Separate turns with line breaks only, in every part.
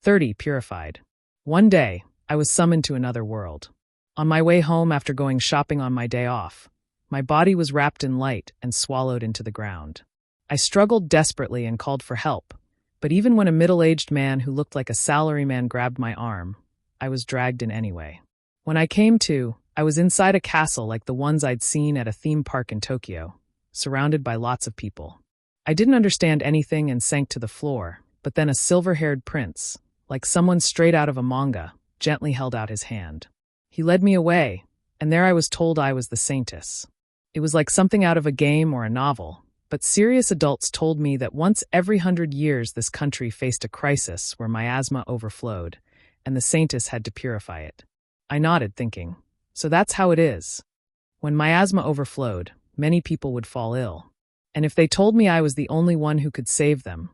30 purified. One day, I was summoned to another world. On my way home after going shopping on my day off, my body was wrapped in light and swallowed into the ground. I struggled desperately and called for help, but even when a middle-aged man who looked like a salaryman grabbed my arm, I was dragged in anyway. When I came to, I was inside a castle like the ones I'd seen at a theme park in Tokyo, surrounded by lots of people. I didn't understand anything and sank to the floor, but then a silver-haired prince, like someone straight out of a manga, gently held out his hand. He led me away, and there I was told I was the saintess. It was like something out of a game or a novel, but serious adults told me that once every 100 years this country faced a crisis where miasma overflowed, and the saintess had to purify it. I nodded, thinking, so that's how it is. When miasma overflowed, many people would fall ill. And if they told me I was the only one who could save them,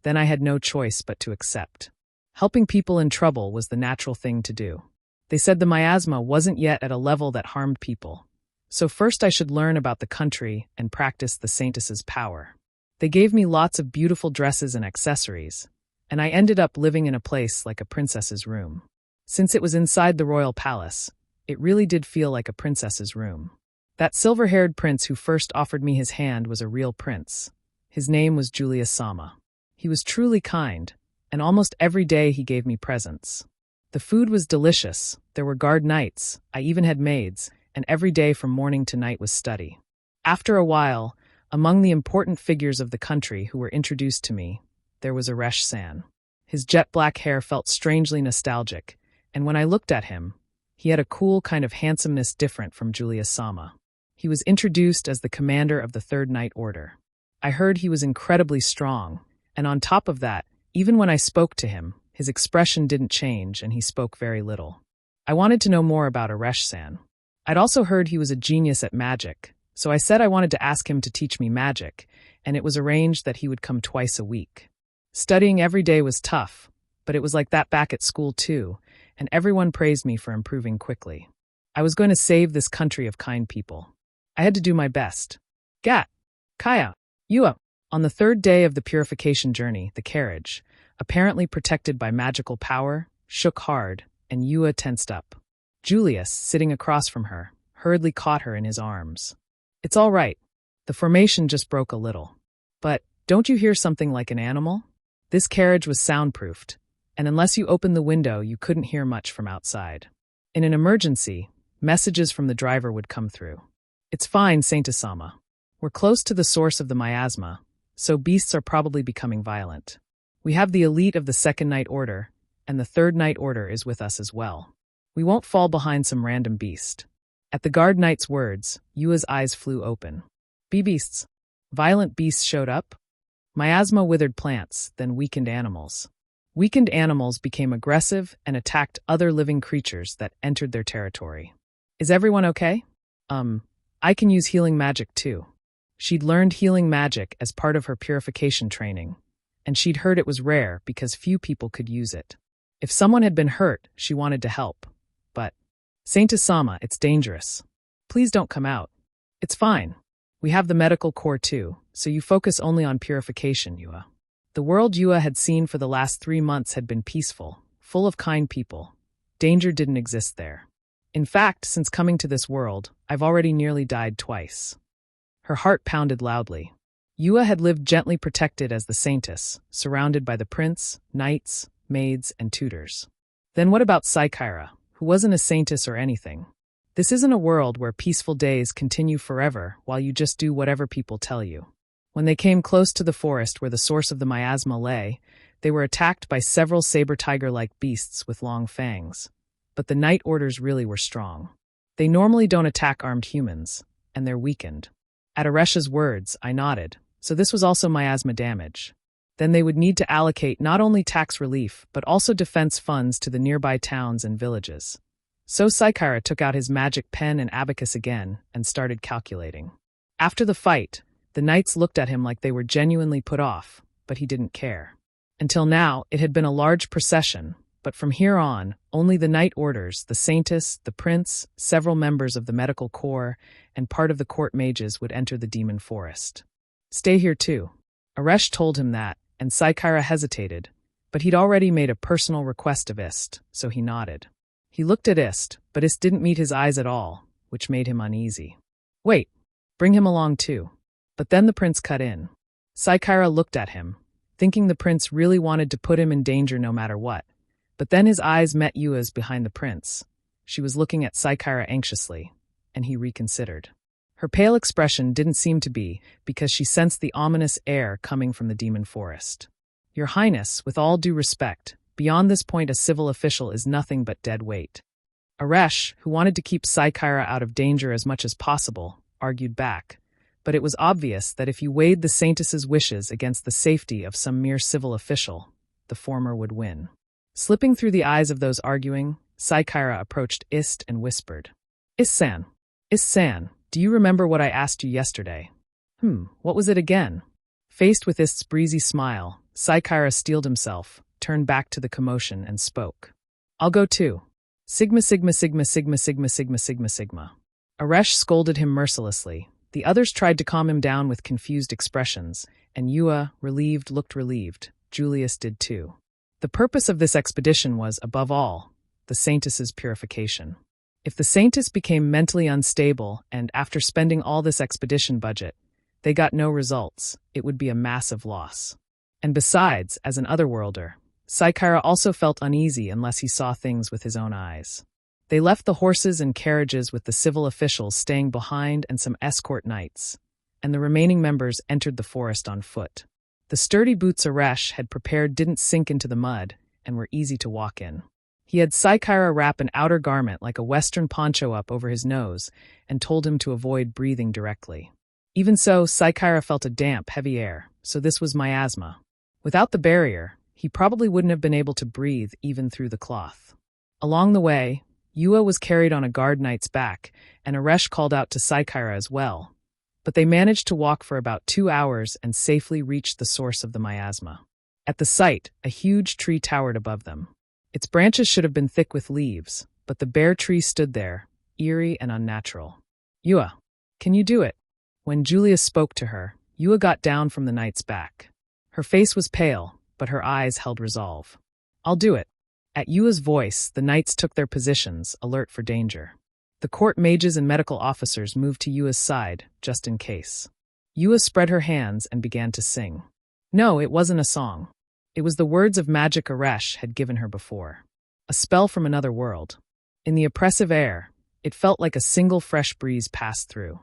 then I had no choice but to accept. Helping people in trouble was the natural thing to do. They said the miasma wasn't yet at a level that harmed people. So first I should learn about the country and practice the saintess's power. They gave me lots of beautiful dresses and accessories, and I ended up living in a place like a princess's room. Since it was inside the royal palace, it really did feel like a princess's room. That silver-haired prince who first offered me his hand was a real prince. His name was Julius Sama. He was truly kind, and almost every day he gave me presents. The food was delicious, there were guard nights, I even had maids, and every day from morning to night was study. After a while, among the important figures of the country who were introduced to me, there was Aresh-san. His jet-black hair felt strangely nostalgic, and when I looked at him, he had a cool kind of handsomeness different from Julius Sama. He was introduced as the commander of the Third Night Order. I heard he was incredibly strong, and on top of that, even when I spoke to him, his expression didn't change and he spoke very little. I wanted to know more about Aresh-san. I'd also heard he was a genius at magic, so I said I wanted to ask him to teach me magic, and it was arranged that he would come twice a week. Studying every day was tough, but it was like that back at school too, and everyone praised me for improving quickly. I was going to save this country of kind people. I had to do my best. Gat, Kaya, Yua. On the third day of the purification journey, the carriage, apparently protected by magical power, shook hard, and Yua tensed up. Julius, sitting across from her, hurriedly caught her in his arms. It's all right. The formation just broke a little. But don't you hear something like an animal? This carriage was soundproofed, and unless you opened the window, you couldn't hear much from outside. In an emergency, messages from the driver would come through. It's fine, Saint-Sama. We're close to the source of the miasma, so beasts are probably becoming violent. We have the elite of the Second Night Order, and the Third Night Order is with us as well. We won't fall behind some random beast. At the guard knight's words, Yua's eyes flew open. Beasts. Violent beasts showed up? Miasma withered plants, then weakened animals. Weakened animals became aggressive and attacked other living creatures that entered their territory. Is everyone okay? I can use healing magic too. She'd learned healing magic as part of her purification training, and she'd heard it was rare because few people could use it. If someone had been hurt, she wanted to help. But, Saint-Sama, it's dangerous. Please don't come out. It's fine. We have the medical corps too, so you focus only on purification, Yua. The world Yua had seen for the last 3 months had been peaceful, full of kind people. Danger didn't exist there. In fact, since coming to this world, I've already nearly died twice. Her heart pounded loudly. Yua had lived gently protected as the saintess, surrounded by the prince, knights, maids, and tutors. Then what about Saikaira, who wasn't a saintess or anything? This isn't a world where peaceful days continue forever while you just do whatever people tell you. When they came close to the forest where the source of the miasma lay, they were attacked by several saber-tiger-like beasts with long fangs. But the Night Orders really were strong. They normally don't attack armed humans, and they're weakened. At Aresh's words, I nodded, so this was also miasma damage. Then they would need to allocate not only tax relief, but also defense funds to the nearby towns and villages. So Saikaira took out his magic pen and abacus again and started calculating. After the fight, the knights looked at him like they were genuinely put off, but he didn't care. Until now, it had been a large procession, but from here on, only the Night Orders, the Saintess, the Prince, several members of the Medical Corps, and part of the court mages would enter the Demon Forest. Stay here too. Aresh told him that, and Saikaira hesitated, But he'd already made a personal request of Ist, so he nodded. He looked at Ist, but Ist didn't meet his eyes at all, which made him uneasy. Wait, bring him along too. But then the prince cut in. Saikaira looked at him, thinking the prince really wanted to put him in danger no matter what. But then his eyes met Yua's behind the prince. She was looking at Saikaira anxiously, and he reconsidered. Her pale expression didn't seem to be because she sensed the ominous air coming from the demon forest. Your Highness, with all due respect, beyond this point a civil official is nothing but dead weight. Aresh, who wanted to keep Saikaira out of danger as much as possible, argued back. But it was obvious that if you weighed the Saintess's wishes against the safety of some mere civil official, the former would win. Slipping through the eyes of those arguing, Saikaira approached Ist and whispered, Ist-san, do you remember what I asked you yesterday? What was it again? Faced with Ist's breezy smile, Saikaira steeled himself, turned back to the commotion, and spoke. I'll go too. Sigma sigma sigma sigma sigma sigma sigma sigma. Aresh scolded him mercilessly. The others tried to calm him down with confused expressions, and Yua, relieved, looked relieved. Julius did too. The purpose of this expedition was, above all, the Saintess's purification. If the Saintess became mentally unstable and, after spending all this expedition budget, they got no results, it would be a massive loss. And besides, as an otherworlder, Saikaira also felt uneasy unless he saw things with his own eyes. They left the horses and carriages with the civil officials staying behind and some escort knights, and the remaining members entered the forest on foot. The sturdy boots Aresh had prepared didn't sink into the mud and were easy to walk in. He had Saikaira wrap an outer garment like a western poncho up over his nose and told him to avoid breathing directly. Even so, Saikaira felt a damp, heavy air, so this was miasma. Without the barrier, he probably wouldn't have been able to breathe even through the cloth. Along the way, Yua was carried on a guard knight's back, and Aresh called out to Saikaira as well. But they managed to walk for about 2 hours and safely reached the source of the miasma. At the site, a huge tree towered above them. Its branches should have been thick with leaves, but the bare tree stood there, eerie and unnatural. Yua, can you do it? When Julius spoke to her, Yua got down from the knight's back. Her face was pale, but her eyes held resolve. I'll do it. At Yua's voice, the knights took their positions, alert for danger. The court mages and medical officers moved to Yua's side, just in case. Yua spread her hands and began to sing. No, it wasn't a song. It was the words of magic Aresh had given her before. A spell from another world. In the oppressive air, it felt like a single fresh breeze passed through.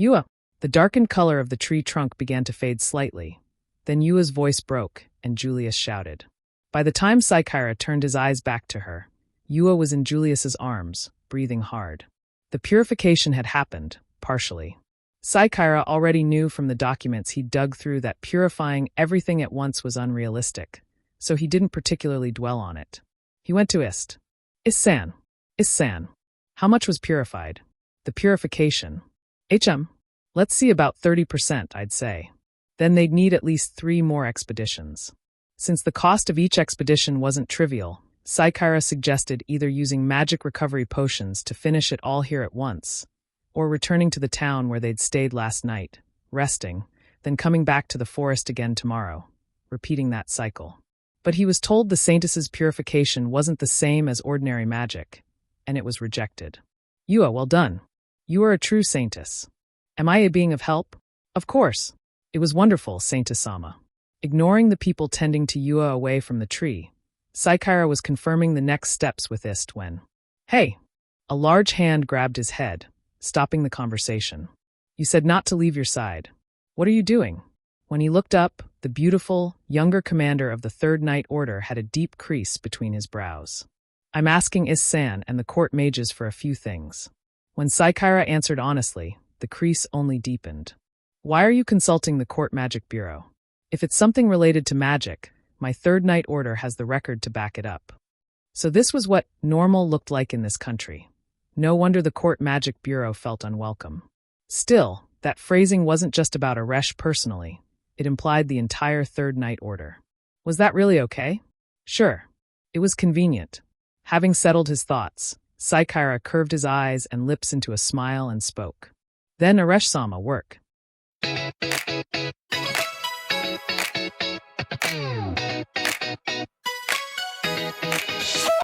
Yua! The darkened color of the tree trunk began to fade slightly. Then Yua's voice broke, and Julius shouted. By the time Saikaira turned his eyes back to her, Yua was in Julius's arms, breathing hard. The purification had happened, partially. Saikaira already knew from the documents he'd dug through that purifying everything at once was unrealistic, so he didn't particularly dwell on it. He went to Ist. Ist-san. How much was purified? The purification. Let's see about 30%, I'd say. Then they'd need at least 3 more expeditions. Since the cost of each expedition wasn't trivial, Saikaira suggested either using magic recovery potions to finish it all here at once, or returning to the town where they'd stayed last night, resting, then coming back to the forest again tomorrow, repeating that cycle. But he was told the Saintess's purification wasn't the same as ordinary magic, and it was rejected. Yua, well done. You are a true Saintess. Am I a being of help? Of course. It was wonderful, Saintess-sama. Ignoring the people tending to Yua away from the tree, Saikaira was confirming the next steps with Ist when, hey! A large hand grabbed his head, stopping the conversation. You said not to leave your side. What are you doing? When he looked up, the beautiful, younger commander of the Third Knight Order had a deep crease between his brows. I'm asking Ist-san and the court mages for a few things. When Saikaira answered honestly, the crease only deepened. Why are you consulting the Court Magic Bureau? If it's something related to magic, my Third Knight Order has the record to back it up. So this was what normal looked like in this country. No wonder the Court Magic Bureau felt unwelcome. Still, that phrasing wasn't just about Aresh personally. It implied the entire Third Knight Order. Was that really okay? Sure. It was convenient. Having settled his thoughts, Saikaira curved his eyes and lips into a smile and spoke. Then Aresh-sama, work.